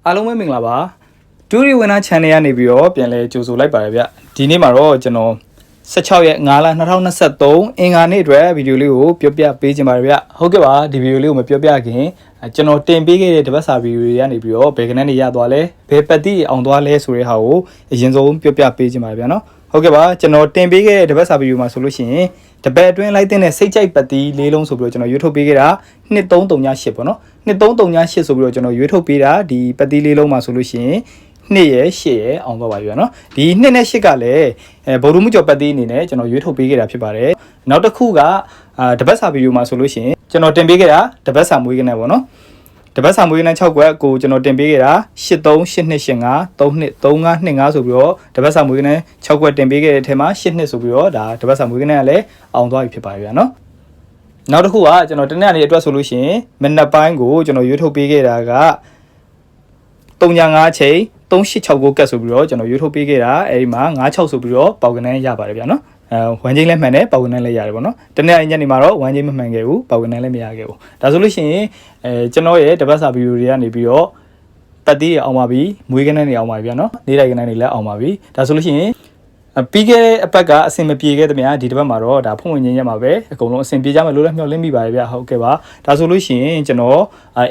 အားလုံးပဲမင်္ဂလာပါဒူရီဝင်နာ channel ကနေပြီးတော့ပြန်လဲကြိုဆိုလိုက်ပါတယ်ဗျဒီနေ့မှာတော့ကျွန်တော်16ရက်5လ2023အင်္ဂါနေ့အတွက်ဗီဒီယိုလေးကိုပြောပြပေးခြင်းပါတယ်ဗျဟုတ်ကဲ့ပါဒီဗီဒီယိုလေးကိုမပြောပြခင်ကျွန်တော်တင်ပေးခဲ့တဲ့တပတ်စာဗီဒီယိုတွေကနေပြီးတော့ဘယ်ကနေနေရသွားလဲဘယ်ပတ်တိအောင်သွားလဲဆိုတဲ့ဟာကိုအရင်ဆုံးပြောပြပေးခြင်းပါတယ်ဗျနော်ဟုတ်ကဲ့ပါကျွန်တော်တင်ပေးခဲ့တဲ့တပတ်စာဗီဒီယိုမှာဆိုလို့ရှိရင်တပတ်အတွင်းလိုက်တဲ့စိတ်ကြိုက်ပတ်တိ၄လုံးဆိုပြီးတော့ကျွန်တော်ရွေးထုတ်ပေးခဲ့တာ2338ပေါ့နော်2338ဆိုပြီးတော့ကျွန်တော်ရွေးထုတ်ပေးတာဒီပတ်တိ၄လုံးမှာဆိုလို့ရှိရင်2ရယ်8ရယ်အောင်သွားပါပြီနော်ဒီ2နဲ့8ကလည်းဗုဒ္ဓမှုကျော်ပတ်တိအနေနဲ့ကျွန်တော်ရွေးထုတ်ပေးခဲ့တာဖြစ်ပါတယ်နောက်တစ်ခုကတပတ်စာဗီဒီယိုမှာဆိုလို့ရှိရင်ကျွန်တော်တင်ပေးခဲ့တာတပတ်စာမွေးကနေပေါ့နော်တပတ်စာမွေးကနေ6ကွက်ကိုကျွန်တော်တင်ပေးခဲ့တာ838285 323525ဆိုပြီးတော့တပတ်စာမွေးကနေ6ကွက်တင်ပေးခဲ့တဲ့အထက်မှာ82ဆိုပြီးတော့ဒါတပတ်စာမွေးကနေကလည်းအောင်သွားပြီဖြစ်ပါပြီဗျာနော်နောက်တစ်ခုကကျွန်တော်တနေ့နေ့အတွက်ဆိုလို့ရှိရင်မနက်ပိုင်းကိုကျွန်တော်ရွေးထုတ်ပေးခဲ့တာက3:05ချိန်3869ကတ်ဆိုပြီးတော့ကျွန်တော်ရွေးထုတ်ပေးခဲ့တာအဲဒီမှာ96ဆိုပြီးတော့ပေါက်ကနန်းရပါတယ်ဗျာနော်1ချင်းလည်းမှန်တယ်ပေါက်ကနန်းလည်းရတယ်ပေါ့နော်တနေ့ညနေမှာတော့1ချင်းမမှန်ခဲ့ဘူးပေါက်ကနန်းလည်းမရခဲ့ဘူးဒါဆိုလို့ရှိရင်ကျွန်တော်ရဲ့တပတ်စာဗီဒီယိုတွေကနေပြီးတော့ပတ်တိအောင်ပါပြီမွေးကနန်းတွေအောင်ပါပြီဗျာနော်နေ့တိုက်ကနန်းတွေလည်းအောင်ပါပြီဒါဆိုလို့ရှိရင်ပြီးခဲ့တဲ့အပတ်ကအဆင်မပြေခဲ့တဲ့များဒီတစ်ပတ်မှာတော့ဒါဖွင့်ဝင်ရင်းရမှာပဲအကုန်လုံးအဆင်ပြေကြမယ်လို့လည်းမျှော်လင့်မိပါတယ်ဗျဟုတ်ကဲ့ပါဒါဆိုလို့ရှိရင်ကျွန်တော်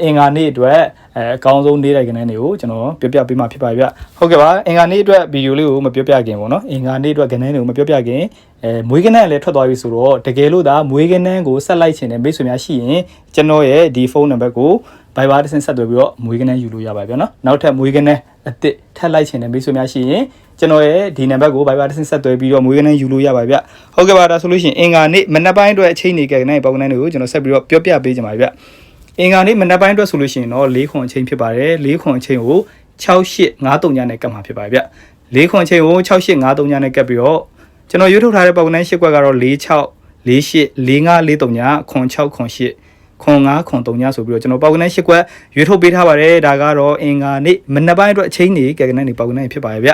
အင်္ဂါနေ့အတွက်အကောင်းဆုံးနေ့တိုက်ကနန်းတွေကိုကျွန်တော်ပြောပြပေးမှာဖြစ်ပါတယ်ဗျဟုတ်ကဲ့ပါအင်္ဂါနေ့အတွက်ဗီဒီယိုလေးကိုမပြောပြခင်ပေါ့နော်အင်္ဂါနေ့အတွက်ကနန်းတွေကိုမပြောပြခင်မွေးကနန်းလည်းထွက်သွားပြီဆိုတော့တကယ်လို့ဒါမွေးကနန်းကိုဆက်လိုက်ချင်တဲ့မိတ်ဆွေများရှိရင်ကျွန်တော်ရဲ့ဒီဖုန်းနံပါတ်ကို Viber တစ်ဆင့်ဆက်သွယ်ပြီးတော့မွေးကနန်းယူလို့ရပါဗျနော်နောက်ထပ်မွေးကနန်းအစ်စ်ထပ်လိုက်ချင်တဲ့မိတ်ဆွေများရှိရင်ကျွန်တော်ရဲ့ဒီနံပါတ်ကို Viber တစ်ဆင့်ဆက်သွယ်ပြီးတော့မွေးကနန်းယူလို့ရပါဗျဟုတ်ကဲ့ပါဒါဆိုလို့ရှိရင်အင်္ဂါနေ့မနက်ပိုင်းအတွက်အချိန်နေကြတဲ့နိုင်ပေါက်ကနန်းတွေကိုကျွန်တော်ဆက်ပြီးတော့ပြောပြပေးကြပါဗျအင်္ဂါနေ့မနက်ပိုင်းအတွက်ဆိုလို့ရှိရင်တော့၄ခွန်အချိန်ဖြစ်ပါတယ်၄ခွန်အချိန်ကို6853ညနဲ့ကတ်မှာဖြစ်ပါတယ်ဗျ၄ခွန်အချိန်ကို6853ညနဲ့ကတ်ပြီးတော့ကျွန်တော်ရွေးထုတ်ထားတဲ့ပေါက်ကနန်း၈ခွက်ကတော့46 48 4543ညခွန်6ခွန်8ခွန်9ခွန်3ညဆိုပြီးတော့ကျွန်တော်ပေါက်ကနန်း၈ခွက်ရွေးထုတ်ပေးထားပါတယ်ဒါကတော့အင်္ဂါနေ့မနက်ပိုင်းအတွက်အချိန်နေကြတဲ့နိုင်ပေါက်ကနန်းဖြစ်ပါတယ်ဗျ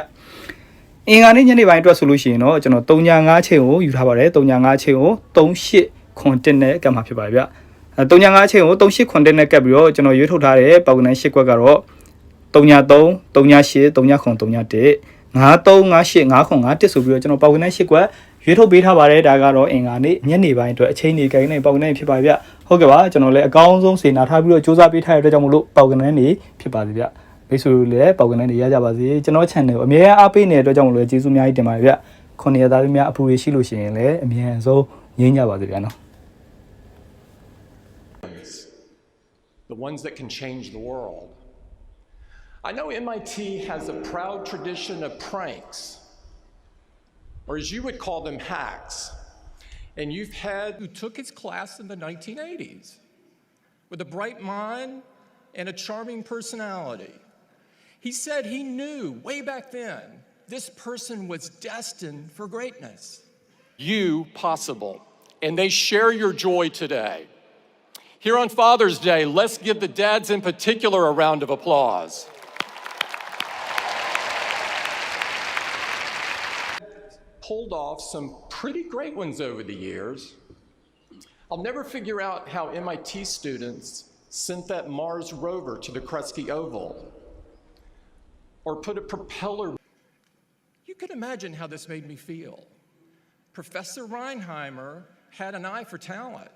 အင်္ဂါနေ့ညနေပိုင်းအတွက်ဆိုလို့ရှိရင်တော့ကျွန်တော်3:05ချိန်ကိုယူထားပါတယ်3:05ချိန်ကို38ခွန်1နဲ့ကတ်မှာဖြစ်ပါတယ်ဗျ3:05ချိန်ကို38ခွန်1နဲ့ကတ်ပြီးတော့ကျွန်တော်ရွေးထုတ်ထားတဲ့ပေါက်ကနန်း၈ခွက်ကတော့3:3 3:8 3:ခွန်3:1 5358 5ခွန်5ဆိုပြီးတော့ကျွန်တော်ပေါက်ကနန်း၈ခွက်ရွေးထုတ်ပေးထားပါတယ်ဒါကတော့အင်္ဂါနေ့ညနေပိုင်းအတွက်အချိန်နေကြတဲ့ပေါက်ကနန်းဖြစ်ပါဗျဟုတ်ကဲ့ပါကျွန်တော်လည်းအကောင်းဆုံးစေနာထားပြီးတော့စူးစမ်းပေးထားတဲ့အတွက်ကြောင့်မလို့ပေါက်ကနန်းနေဖြစ်ပါစေဗျမိတ်ဆွေတို့လည်းပေါက်ကနန်းတွေရကြပါစေကျွန်တော် channel ကိုအမြဲအားပေးနေတဲ့အတွက်ကြောင့်မလို့ကျေးဇူးအများကြီးတင်ပါတယ်ဗျခုနှစ်ရက်သားများအပူရရှိလို့ရှိရင်လည်းအမြန်ဆုံးငြိမ်းကြပါစေဗျာနော် The ones that can change the world. I know MIT has a proud tradition of pranks, or as you would call them, hacks. And you've had who took his class in the 1980s with a bright mind and a charming personality. He said he knew way back then this person was destined for greatness. You possible, and they share your joy today. Here on Father's Day, let's give the dads in particular a round of applause. Pulled off some pretty great ones over the years. I'll never figure out how MIT students sent that Mars rover to the Kresge Oval or put a propeller. You can imagine how this made me feel. Professor Reinheimer had an eye for talent.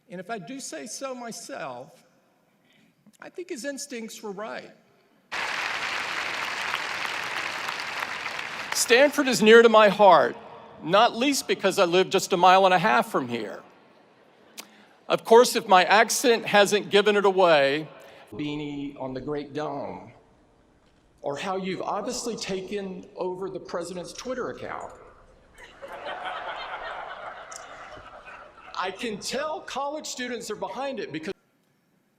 And if I do say so myself, I think his instincts were right. Stanford is near to my heart, not least because I live just a mile and a half from here. Of course, if my accent hasn't given it away, beanie on the Great Dome, or how you've obviously taken over the president's Twitter account. I can tell college students are behind it because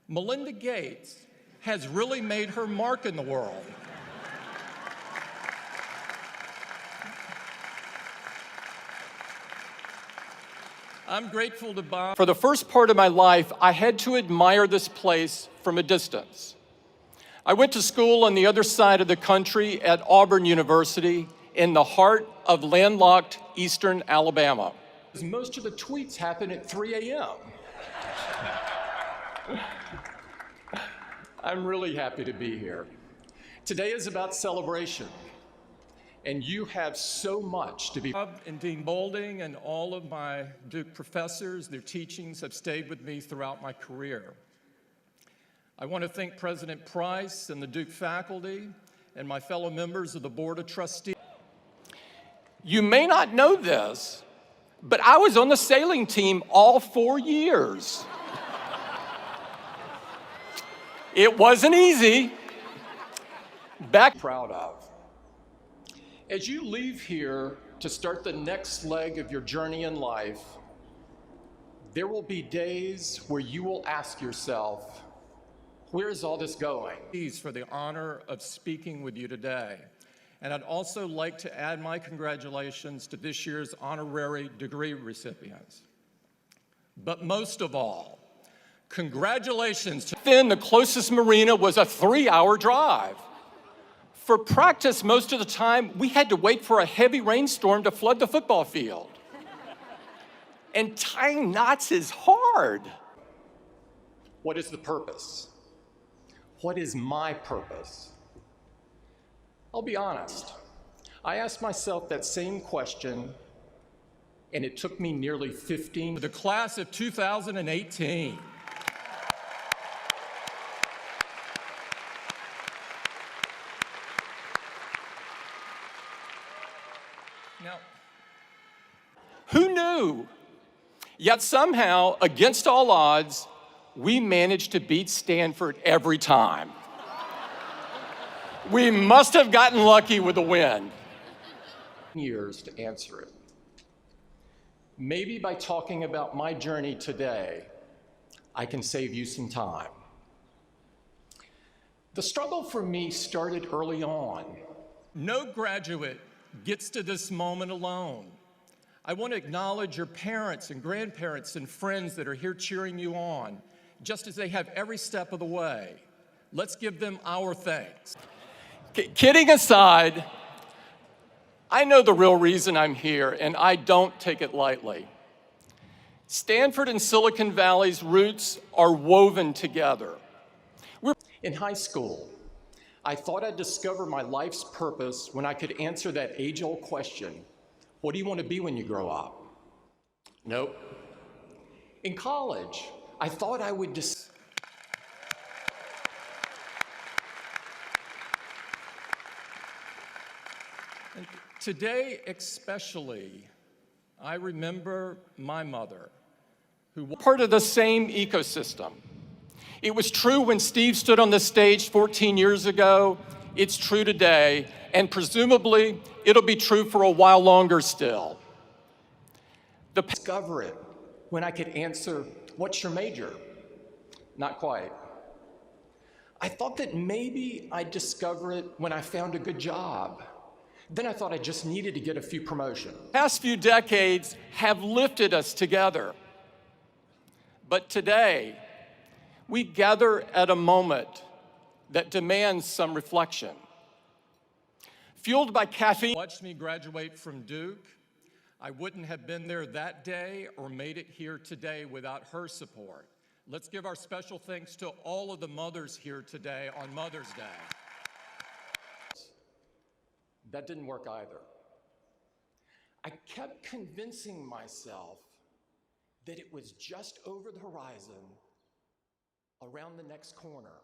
Melinda Gates has really made her mark in the world. I'm grateful to Bob. For the first part of my life, I had to admire this place from a distance. I went to school on the other side of the country at Auburn University in the heart of landlocked eastern Alabama. Most of the tweets happen at 3 a.m. I'm really happy to be here. Today is about celebration, and you have so much to be. And Dean Boulding and all of my Duke professors, their teachings have stayed with me throughout my career. I want to thank President Price and the Duke faculty and my fellow members of the Board of Trustees. You may not know this, but I was on the sailing team all 4 years. It wasn't easy. Proud of. As you leave here to start the next leg of your journey in life, there will be days where you will ask yourself, where is all this going? For the honor of speaking with you today. And I'd also like to add my congratulations to this year's honorary degree recipients. But most of all, congratulations to then the closest marina was a 3-hour drive. For practice, most of the time, we had to wait for a heavy rainstorm to flood the football field. And tying knots is hard. What is the purpose? What is my purpose? I'll be honest. I asked myself that same question, and it took me nearly 15. The class of 2018. Now, who knew? Yet somehow, against all odds, we managed to beat Stanford every time. We must have gotten lucky with the win. Years to answer it. Maybe by talking about my journey today, I can save you some time. The struggle for me started early on. No graduate gets to this moment alone. I want to acknowledge your parents and grandparents and friends that are here cheering you on, just as they have every step of the way. Let's give them our thanks. Kidding aside, I know the real reason I'm here, and I don't take it lightly. Stanford and Silicon Valley's roots are woven together. In high school, I thought I'd discover my life's purpose when I could answer that age-old question, what do you want to be when you grow up? Nope. In college, I thought I would And today, especially, I remember my mother, who was part of the same ecosystem. It was true when Steve stood on the stage 14 years ago. It's true today, and presumably, it'll be true for a while longer still. Discover it when I could answer, what's your major? Not quite. I thought that maybe I'd discover it when I found a good job. Then I thought I just needed to get a few promotions. The past few decades have lifted us together. But today, we gather at a moment that demands some reflection. Fueled by caffeine, watched me graduate from Duke. I wouldn't have been there that day or made it here today without her support. Let's give our special thanks to all of the mothers here today on Mother's Day. That didn't work either. I kept convincing myself that it was just over the horizon, around the next corner.